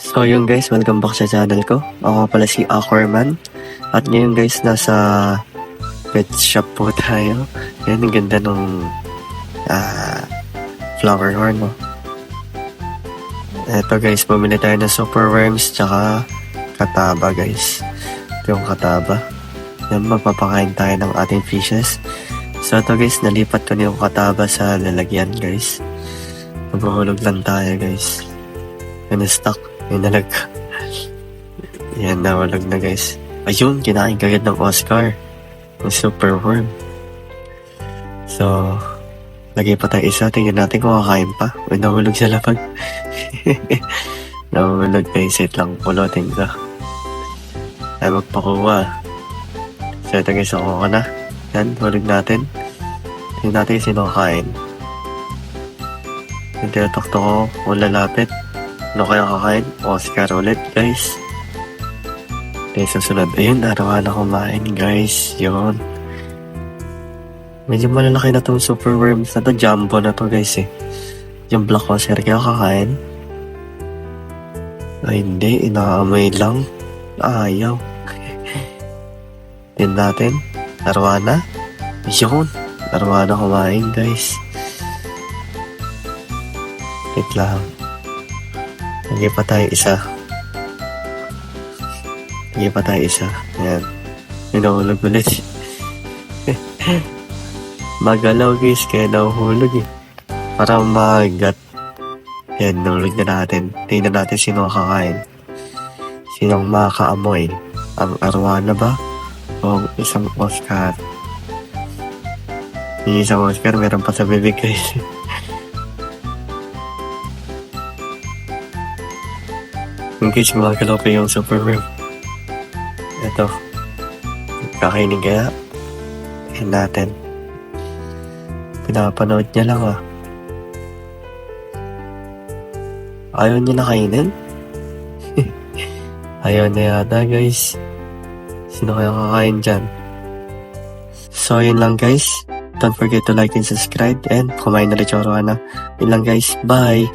So yun guys, welcome back sa channel ko. Ako pala si Aquaman. At ngayon guys, nasa pet shop po tayo. Yan, ang ganda nung flower horn, no? Eto guys, bumili tayo ng super worms tsaka kataba guys. Ito yung kataba. Yan, magpapakain tayo ng ating fishes. So ito guys, nalipat ko na yung kataba sa lalagyan guys. Maghuhulog lang tayo guys. Yan, stuck. Yan, yan, nawalog na guys. Ayun, kinain kagad ng Oscar. Yung super worm. So, lagay pa tayo isa. Tingnan natin kung kakain pa. Uy, nawalog sa lapag. Nawalog guys. Wait lang, pulutin ko. Ay, magpakuha. So, ito guys, ako na. Yan, hulog natin. Tingnan natin sino kakain. Yung tinatakto ko, kung lalapit. Ano kaya kakain? Oscar ulit guys. Okay, susunod. Ayun, araw na kumain guys. Yun. Medyo malalaki na itong super worms na to. Jumbo na to guys eh. Yung black Oscar kaya kakain. Ay hindi, inaamoy lang. Ayaw. Din natin. Arwana. Yun. Arwana kumain guys. Wait lang. Lagay pa tayo isa. Lagay pa tayo isa. Ayan. Hinahulog ulit. Magalaw guys, kaya nahuhulog eh. Parang magat. Ayan, nahulog na natin. Tingnan natin sino kakain. Sinong makakaamoy. Ang arwana ba? O isang Oscar? Yung isang Oscar, meron pa sa bibig guys. Guys, gumagalaw pa yung super worm. Ito. Kakainin kaya. Ayan natin. Pinapanood niya lang ah. Ayaw niya na kainin? Ayaw na yata guys. Sino kaya kakain dyan? So yun lang guys. Don't forget to like and subscribe. And kumain na lechoro na. Yun lang guys. Bye!